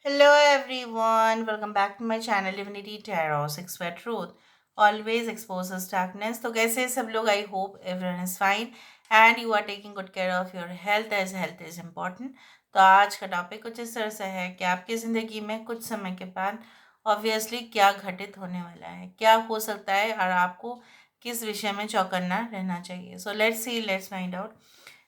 Hello everyone, welcome back to my channel Divinity Tarot Six Word Truth always exposes darkness. तो कैसे सब लोग? I hope everyone is fine and you are taking good care of your health as health is important. तो आज का topic कुछ इस तरह से है कि आपकी ज़िंदगी में कुछ समय के बाद ऑब्वियसली क्या घटित होने वाला है, क्या हो सकता है और आपको किस विषय में चौकन्ना रहना चाहिए. सो let's C, let's find out.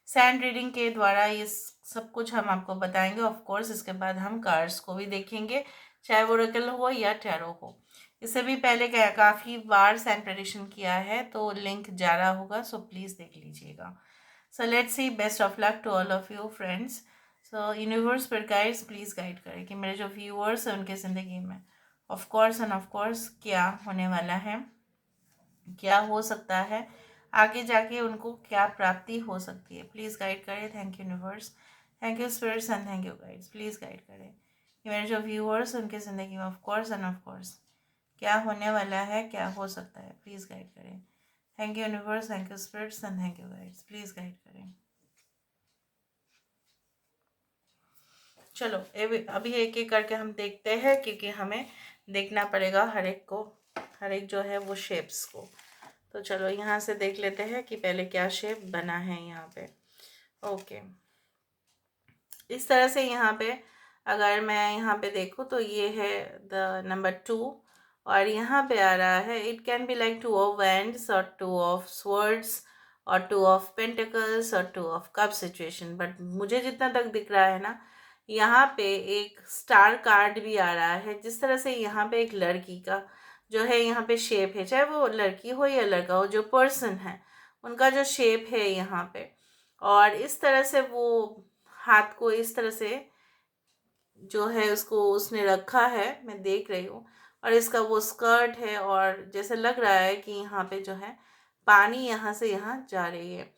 Sand reading के द्वारा ये सब कुछ हम आपको बताएंगे. ऑफ कोर्स इसके बाद हम कार्ड्स को भी देखेंगे, चाहे वो ओरेकल हो या टैरो हो. इससे भी पहले काफ़ी बार सैंड प्रेडिक्शन किया है, तो लिंक जा रहा होगा, सो प्लीज़ देख लीजिएगा. So let's see. Best of luck to all of you friends. So universe पर गाइड्स प्लीज़ गाइड करें कि मेरे जो व्यूअर्स हैं उनके ज़िंदगी में of course and of course क्या होने वाला है, क्या हो सकता है, आगे जाके उनको क्या प्राप्ति हो सकती है. प्लीज़ गाइड करें. Thank you universe, thank you spirits and thank you guides. Please guide करें कि मेरे जो व्यूअर्स उनकी ज़िंदगी में of course and of course क्या होने वाला है, क्या हो सकता है. प्लीज़ गाइड करें. Thank you universe, thank you spirits and thank you guides. Please guide करें. चलो अभी एक एक करके हम देखते हैं, क्योंकि हमें देखना पड़ेगा हर एक को, हर एक जो है वो शेप्स को. तो चलो यहाँ से देख लेते हैं कि पहले क्या शेप बना है यहाँ पे. ओके, इस तरह से यहाँ पे अगर मैं यहाँ पे देखूँ तो ये है द नंबर 2. और यहाँ पे आ रहा है it can be like 2 of wands और 2 ऑफ स्वर्ड्स और 2 ऑफ पेंटिकल्स और 2 ऑफ कप सिचुएशन. बट मुझे जितना तक दिख रहा है ना, यहाँ पे एक स्टार कार्ड भी आ रहा है. जिस तरह से यहाँ पे एक लड़की का जो है यहाँ पे शेप है, चाहे वो लड़की हो या लड़का हो, जो पर्सन है उनका जो शेप है यहाँ पे, और इस तरह से वो हाथ को इस तरह से जो है उसको उसने रखा है, मैं देख रही हूँ. और इसका वो स्कर्ट है और जैसे लग रहा है कि यहाँ पे जो है पानी यहाँ से यहाँ जा रही है.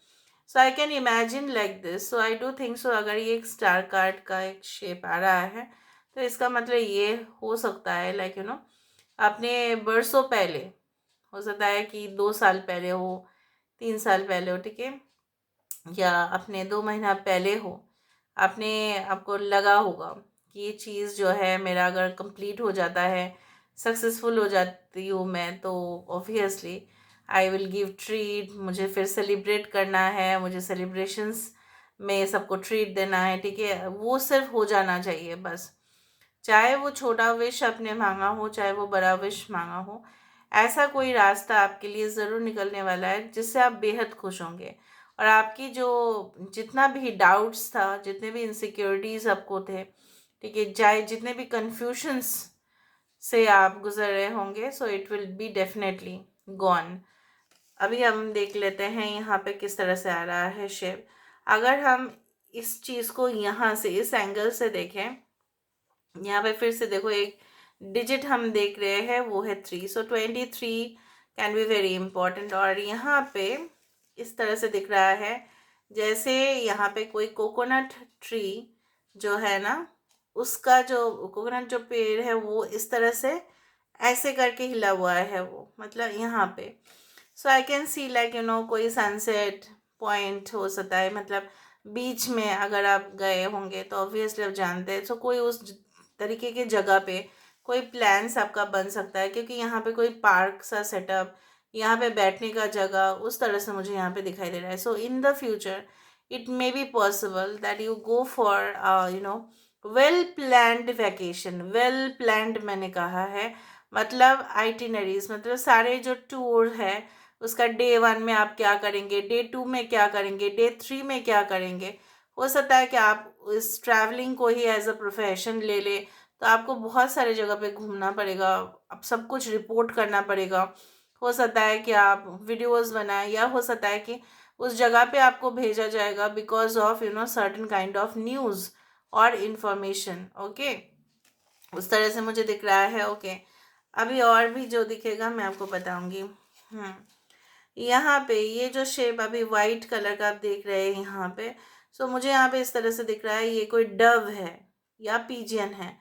So I can imagine like this. So I do think so अगर ये एक स्टार कार्ड का एक शेप आ रहा है तो इसका मतलब ये हो सकता है लाइक अपने बरसों पहले, हो सकता है कि 2 साल पहले हो, 3 साल पहले हो, ठीक है, या अपने 2 महीना पहले हो, आपने आपको लगा होगा कि ये चीज़ जो है मेरा अगर कंप्लीट हो जाता है, सक्सेसफुल हो जाती हूँ मैं, तो obviously I will give treat. मुझे फिर सेलिब्रेट करना है, मुझे सेलिब्रेशंस में सबको ट्रीट देना है, ठीक है. वो सिर्फ हो जाना चाहिए बस. चाहे वो छोटा विश आपने मांगा हो, चाहे वो बड़ा विश मांगा हो, ऐसा कोई रास्ता आपके लिए ज़रूर निकलने वाला है जिससे आप बेहद खुश होंगे. और आपकी जो जितना भी डाउट्स था, जितने भी इनसिक्योरिटीज़ आपको थे, ठीक है, चाहे जितने भी कन्फ्यूजन्स से आप गुजर रहे होंगे, so it will be definitely gone. अभी हम देख लेते हैं यहाँ पे किस तरह से आ रहा है शेप. अगर हम इस चीज़ को यहाँ से इस एंगल से देखें, यहाँ पे फिर से देखो एक डिजिट हम देख रहे हैं, वो है 3. सो 23 कैन बी वेरी इंपॉर्टेंट. और यहाँ पे इस तरह से दिख रहा है जैसे यहाँ पे कोई कोकोनट ट्री जो है ना, उसका जो कोकोनट जो पेड़ है वो इस तरह से ऐसे करके हिला हुआ है, वो मतलब यहाँ पे. सो आई कैन सी लाइक कोई सनसेट पॉइंट हो सकता है, मतलब बीच में अगर आप गए होंगे तो ऑब्वियसली आप जानते हैं. सो कोई उस तरीके के जगह पे कोई प्लान्स आपका बन सकता है, क्योंकि यहाँ पे कोई पार्क सा सेटअप, यहाँ पे बैठने का जगह उस तरह से मुझे यहाँ पे दिखाई दे रहा है. So in the future it may be possible that you go for well planned vacation. Well planned मैंने कहा है, मतलब आइटिनरीज, मतलब सारे जो टूर है उसका डे 1 में आप क्या करेंगे, डे 2 में क्या करेंगे, डे 3 में क्या करेंगे. हो सकता है कि आप इस ट्रैवलिंग को ही एज अ प्रोफेशन ले ले, तो आपको बहुत सारे जगह पे घूमना पड़ेगा, अब सब कुछ रिपोर्ट करना पड़ेगा. हो सकता है कि आप वीडियोस बनाएं, या हो सकता है कि उस जगह पे आपको भेजा जाएगा because of certain kind of news और इंफॉर्मेशन. ओके, उस तरह से मुझे दिख रहा है. ओके, अभी और भी जो दिखेगा मैं आपको बताऊंगी. यहाँ पे ये जो शेप अभी वाइट कलर का आप देख रहे हैं यहाँ पे, सो मुझे यहाँ पे इस तरह से दिख रहा है ये कोई डव है या पीजियन है.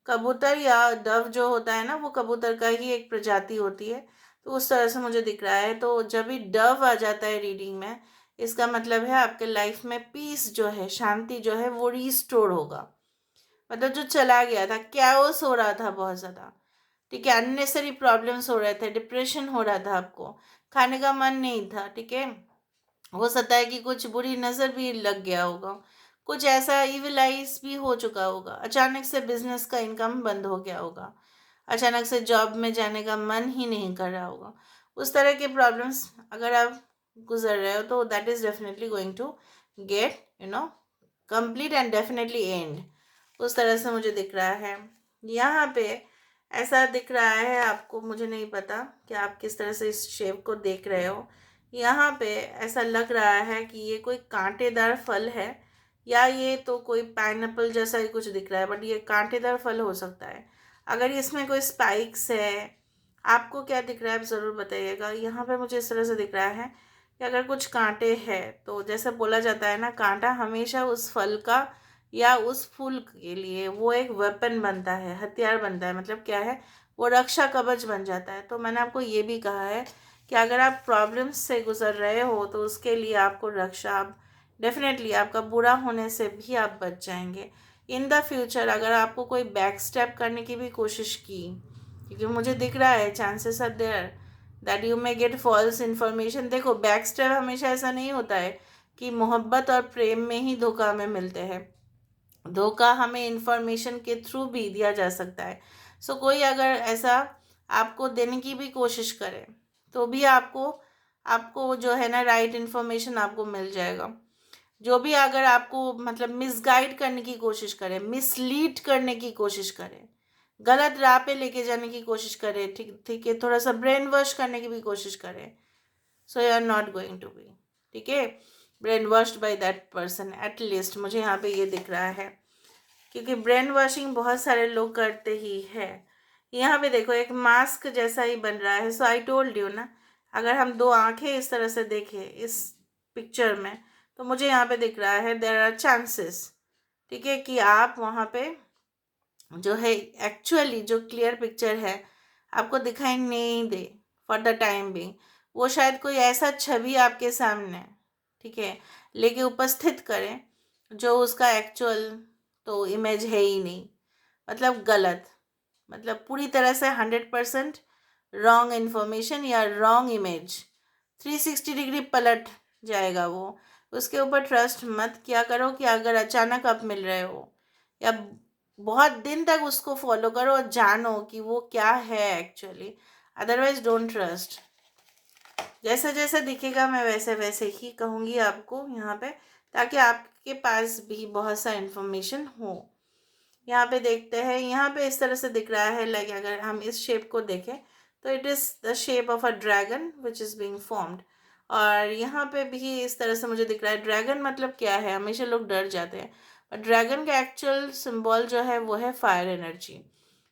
कबूतर या डव जो होता है ना, वो कबूतर का ही एक प्रजाति होती है, तो उस तरह से मुझे दिख रहा है. तो जब भी डव आ जाता है रीडिंग में, इसका मतलब है आपके लाइफ में पीस जो है, शांति जो है वो रिस्टोर होगा. मतलब जो चला गया था, कैओस हो रहा था बहुत ज़्यादा, ठीक है, अननेसरी प्रॉब्लम्स हो रहे थे, डिप्रेशन हो रहा था आपको, खाने का मन नहीं था, ठीक है, हो सकता है कि कुछ बुरी नज़र भी लग गया होगा, कुछ ऐसा इविल आइज भी हो चुका होगा, अचानक से बिजनेस का इनकम बंद हो गया होगा, अचानक से जॉब में जाने का मन ही नहीं कर रहा होगा। उस तरह के प्रॉब्लम्स अगर आप गुजर रहे हो तो that is definitely going to get complete and definitely end. उस तरह से मुझे दिख रहा है यहाँ पे, ऐसा दिख रहा है आपको, मुझे नहीं पता कि आप किस तरह से इस शेप को देख रहे हो। यहाँ पे ऐसा लग रहा है कि ये कोई कांटेदार फल है, या ये तो कोई पाइनएप्पल जैसा ही कुछ दिख रहा है, बट ये कांटेदार फल हो सकता है। अगर इसमें कोई स्पाइक्स है, आपको क्या दिख रहा है आप ज़रूर बताइएगा। यहाँ पे मुझे इस तरह से दिख रहा है कि अगर कुछ कांटे हैं तो जैसे बोला जाता है ना, कांटा हमेशा उस फल का या उस फूल के लिए वो एक वेपन बनता है, हथियार बनता है, मतलब क्या है, वो रक्षा कवच बन जाता है। तो मैंने आपको ये भी कहा है कि अगर आप प्रॉब्लम्स से गुजर रहे हो तो उसके लिए आपको रक्षा, आप डेफिनेटली आपका बुरा होने से भी आप बच जाएंगे। इन द फ्यूचर अगर आपको कोई बैक स्टेप करने की भी कोशिश की, क्योंकि मुझे दिख रहा है chances are there that you may get false information. देखो, बैक स्टेप हमेशा ऐसा नहीं होता है कि मोहब्बत और प्रेम में ही धोखा हमें मिलते हैं, धोखा हमें इंफॉर्मेशन के थ्रू भी दिया जा सकता है। सो कोई अगर ऐसा आपको देने की भी कोशिश करे तो भी आपको आपको जो है ना, राइट इन्फॉर्मेशन आपको मिल जाएगा। जो भी अगर आपको मतलब मिसगाइड करने की कोशिश करे, मिसलीड करने की कोशिश करे, गलत राह पे लेके जाने की कोशिश करे, ठीक ठीक है, थोड़ा सा ब्रेन वॉश करने की भी कोशिश करे, so you are not going to be, ठीक है, brain washed by that person. At least मुझे यहाँ पे ये दिख रहा है, क्योंकि ब्रेन वॉशिंग बहुत सारे लोग करते ही है। यहाँ पे देखो एक मास्क जैसा ही बन रहा है। सो आई टोल्ड यू ना, अगर हम दो आंखें इस तरह से देखें इस पिक्चर में, तो मुझे यहाँ पे दिख रहा है देयर आर चांसेस, ठीक है, कि आप वहाँ पे जो है एक्चुअली जो क्लियर पिक्चर है आपको दिखाई नहीं दे फॉर द टाइम भी, वो शायद कोई ऐसा छवि आपके सामने, ठीक है, लेके उपस्थित करें जो उसका एक्चुअल तो इमेज है ही नहीं, मतलब गलत, मतलब पूरी तरह से 100% रॉन्ग इन्फॉर्मेशन या रॉन्ग इमेज, 360 डिग्री पलट जाएगा वो। उसके ऊपर ट्रस्ट मत किया करो कि अगर अचानक आप मिल रहे हो, या बहुत दिन तक उसको फॉलो करो और जानो कि वो क्या है एक्चुअली, अदरवाइज डोंट ट्रस्ट। जैसे जैसे दिखेगा मैं वैसे वैसे ही कहूँगी आपको यहाँ पे, ताकि आपके पास भी बहुत सा इन्फॉर्मेशन हो। यहाँ पे देखते हैं, यहाँ पे इस तरह से दिख रहा है, लाइक अगर हम इस शेप को देखें तो it is the shape of a dragon which is being formed. और यहाँ पे भी इस तरह से मुझे दिख रहा है। ड्रैगन मतलब क्या है, हमेशा लोग डर जाते हैं, और ड्रैगन का एक्चुअल सिंबल जो है वो है फायर एनर्जी।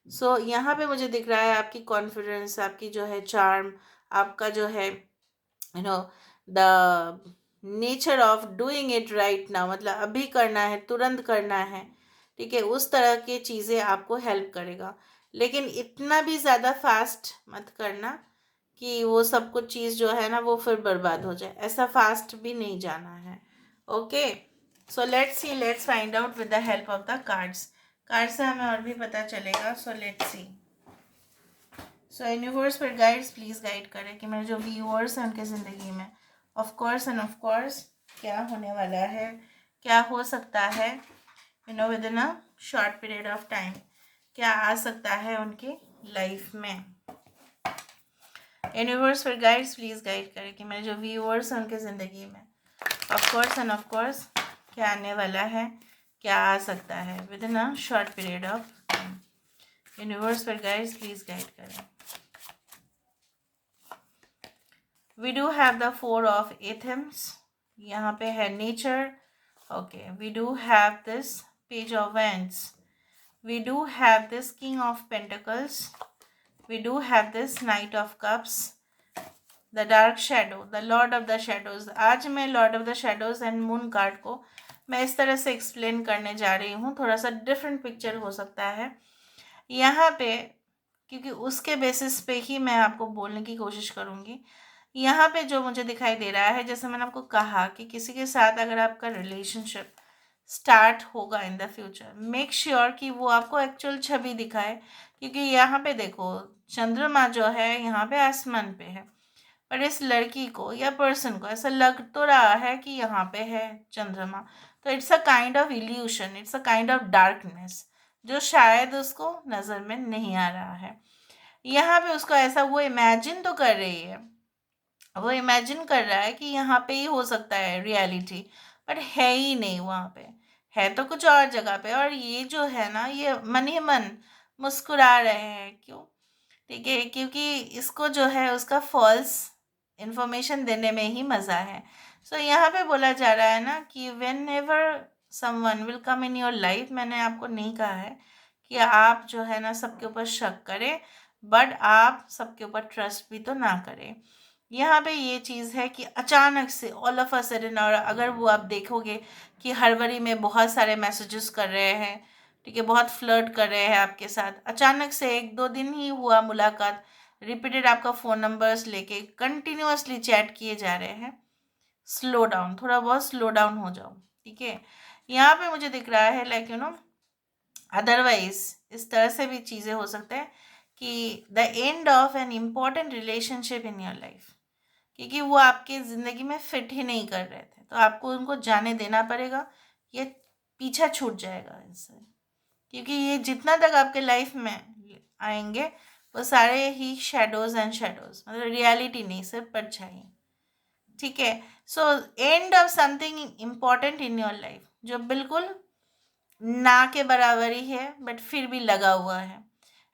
सो यहाँ पे मुझे दिख रहा है आपकी कॉन्फिडेंस, आपकी जो है चार्म, आपका जो है the nature of doing it right now, मतलब अभी करना है, तुरंत करना है, ठीक है, उस तरह की चीज़ें आपको हेल्प करेगा। लेकिन इतना भी ज़्यादा फास्ट मत करना कि वो सब कुछ चीज़ जो है ना वो फिर बर्बाद हो जाए, ऐसा फास्ट भी नहीं जाना है। Okay, so let's C, let's find out with the help of the cards. Card से हमें और भी पता चलेगा। सो लेट्स सी, सो यूनिवर्स पर गाइड्स प्लीज़ गाइड करें कि मेरे जो व्यूअर्स हैं उनके ज़िंदगी में of course and of course क्या होने वाला है, क्या हो सकता है, within a short period of time, क्या आ सकता है उनकी लाइफ में। यूनिवर्स पर गाइड्स प्लीज़ गाइड करें कि मेरे जो व्यूअर्स हैं उनके ज़िंदगी में of course and of course क्या आने वाला है, क्या आ सकता है within a short period of time. Universe पर गाइड्स प्लीज़ गाइड करें। We do have the 4 of athames, यहाँ पे है nature. Okay, we do have this page of wands, we do have this king of pentacles, we do have this knight of cups, the dark shadow, the lord of the shadows। आज मैं Lord of the shadows and moon card को मैं इस तरह से explain करने जा रही हूँ, थोड़ा सा डिफरेंट पिक्चर हो सकता है यहाँ पे, क्योंकि उसके बेसिस पे ही मैं आपको बोलने की कोशिश करूँगी। यहाँ पे जो मुझे दिखाई दे रहा है, जैसे मैंने आपको कहा कि किसी के साथ अगर आपका रिलेशनशिप स्टार्ट होगा इन द फ्यूचर। मेक श्योर कि वो आपको एक्चुअल छवि दिखाए, क्योंकि यहाँ पे देखो चंद्रमा जो है यहाँ पे आसमान पे है, पर इस लड़की को या पर्सन को ऐसा लग तो रहा है कि यहाँ पे है चंद्रमा। तो it's a kind of evolution, it's a kind of darkness जो शायद उसको नज़र में नहीं आ रहा है। यहाँ पे उसको ऐसा वो इमेजिन तो कर रही है, वो इमेजिन कर रहा है कि यहाँ पे ही हो सकता है रियलिटी, बट है ही नहीं वहाँ पे, है तो कुछ और जगह पे। और ये जो है ना, ये मन ही मन मुस्कुरा रहे हैं, क्यों? ठीक है, क्योंकि इसको जो है उसका फॉल्स इंफॉर्मेशन देने में ही मज़ा है। सो यहाँ पे बोला जा रहा है ना कि when ever someone will come in your life, मैंने आपको नहीं कहा है कि आप जो है ना सबके ऊपर शक करें, बट आप सबके ऊपर ट्रस्ट भी तो ना करें। यहाँ पे ये चीज़ है कि अचानक से ऑल ऑफ अ सडन, और अगर वो आप देखोगे कि हड़बड़ी में बहुत सारे मैसेजेस कर रहे हैं, ठीक है, बहुत फ्लर्ट कर रहे हैं आपके साथ, अचानक से 1-2 दिन ही हुआ मुलाकात, रिपीटेड आपका फ़ोन नंबर्स लेके कंटिन्यूअसली चैट किए जा रहे हैं, स्लो डाउन, थोड़ा बहुत स्लो डाउन हो जाओ, ठीक है। यहाँ पे मुझे दिख रहा है लाइक अदरवाइज इस तरह से भी चीज़ें हो सकते हैं कि the end of an important relationship in your life, क्योंकि वो आपकी ज़िंदगी में फिट ही नहीं कर रहे थे, तो आपको उनको जाने देना पड़ेगा, ये पीछा छूट जाएगा इनसे, क्योंकि ये जितना तक आपके लाइफ में आएंगे वो सारे ही शेडोज एंड शेडोज, मतलब रियलिटी नहीं, सिर्फ परछाई, ठीक है। So end of something important in your life जो बिल्कुल ना के बराबर ही है, बट फिर भी लगा हुआ है।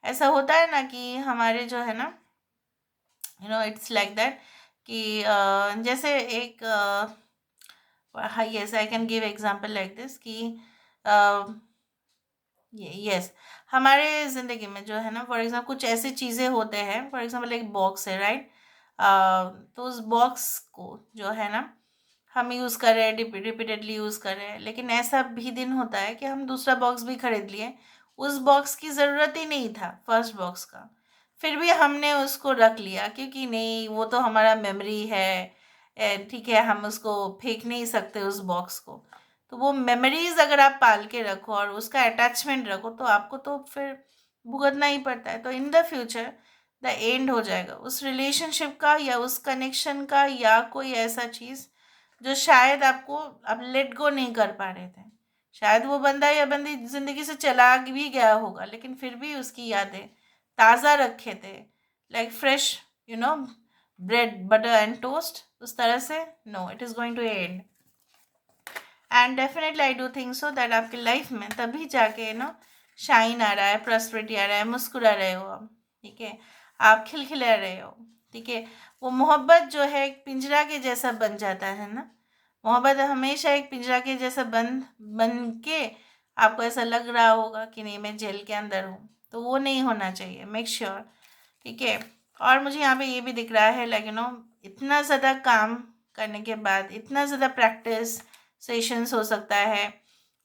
ऐसा होता है ना कि हमारे जो है ना, इट्स लाइक दैट कि जैसे एक हाँ, yes I can give example like this कि यस, हमारे ज़िंदगी में जो है ना, फॉर एग्जांपल कुछ ऐसी चीज़ें होते हैं, फॉर एग्जांपल एक बॉक्स है, राइट? तो उस बॉक्स को जो है ना हम यूज़ कर रहे हैं, रिपीटेडली यूज़ कर रहे हैं, लेकिन ऐसा भी दिन होता है कि हम दूसरा बॉक्स भी खरीद लिए, उस बॉक्स की ज़रूरत ही नहीं था फर्स्ट बॉक्स का, फिर भी हमने उसको रख लिया क्योंकि नहीं, वो तो हमारा मेमोरी है, ठीक है, हम उसको फेंक नहीं सकते उस बॉक्स को। तो वो मेमोरीज अगर आप पाल के रखो और उसका अटैचमेंट रखो, तो आपको तो फिर भुगतना ही पड़ता है। तो इन द फ्यूचर द एंड हो जाएगा उस रिलेशनशिप का या उस कनेक्शन का या कोई ऐसा चीज़ जो शायद आपको अब लेट गो नहीं कर पा रहे थे। शायद वो बंदा या बंदी ज़िंदगी से चला भी गया होगा, लेकिन फिर भी उसकी यादें ताज़ा रखे थे, like fresh, you know bread butter and toast, उस तरह से। No, it is going to end, and definitely I do think so that आपकी लाइफ में तभी जाके शाइन आ रहा है, प्रॉस्पेरिटी आ रहा है, मुस्कुरा रहे हो आप, ठीक है, आप खिलखिला रहे हो, ठीक है। वो मोहब्बत जो है एक पिंजरा के जैसा बन जाता है ना, मोहब्बत हमेशा एक पिंजरा के जैसा बन के आपको ऐसा लग रहा होगा कि नहीं मैं जेल के अंदर हूँ, तो वो नहीं होना चाहिए, मेक श्योर, ठीक है। और मुझे यहाँ पे ये भी दिख रहा है लाइक इतना ज़्यादा काम करने के बाद इतना ज़्यादा प्रैक्टिस सेशंस हो सकता है,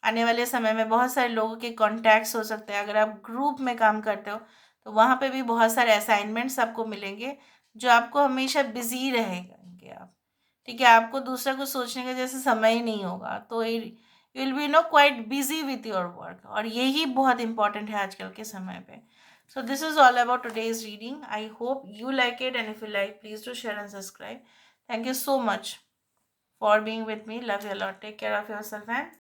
आने वाले समय में बहुत सारे लोगों के कॉन्टैक्ट्स हो सकते हैं, अगर आप ग्रुप में काम करते हो तो वहाँ पे भी बहुत सारे असाइनमेंट्स आपको मिलेंगे जो आपको हमेशा बिजी रहेंगे आप, ठीक है, आपको दूसरा कुछ सोचने का जैसे समय ही नहीं होगा, तो you will be quite busy with your work, और यही बहुत इंपॉर्टेंट है आजकल के समय पे। So this is all about today's reading. I hope you like it, and if you like, please do share and subscribe. Thank you so much for being with me. Love you a lot. Take care of yourself and